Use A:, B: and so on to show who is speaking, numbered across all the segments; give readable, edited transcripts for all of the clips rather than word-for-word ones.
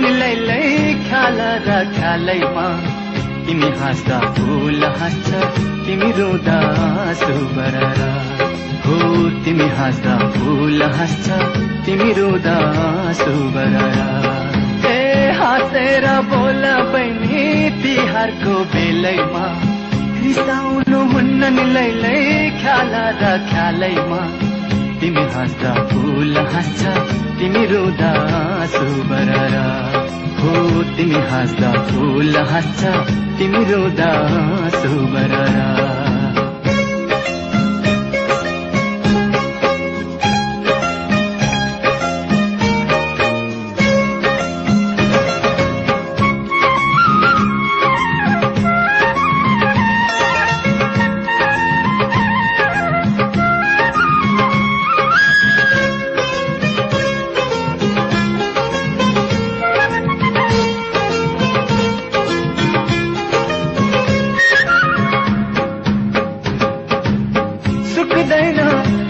A: नि लैलै ख्याल र ख्यालैमा तिमी हाँस्दा फुल हाँस्छ तिमी रुँदा आँसु बररा हो तिमी हाँस्दा फुल हाँस्छ तिमी रुँदा आँसु बररा ए हाँसेर बोल बहिनी तिहारको बेलैमा रिसाउनु हुन्न नि लैलै ख्याल र ख्यालैमा तिमी हाँस्दा फुल हाँस्छ तिमी रुँदा आँसु बररा हो तिमी हाँस्दा फुल हाँस्छ तिमी रुँदा आँसु बररा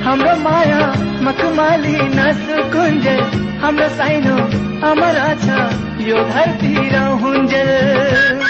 A: हाम्रो माया मखमली नसुकुन्जेल हाम्रो साइनो अमर छ यो धरती र हुन्जेल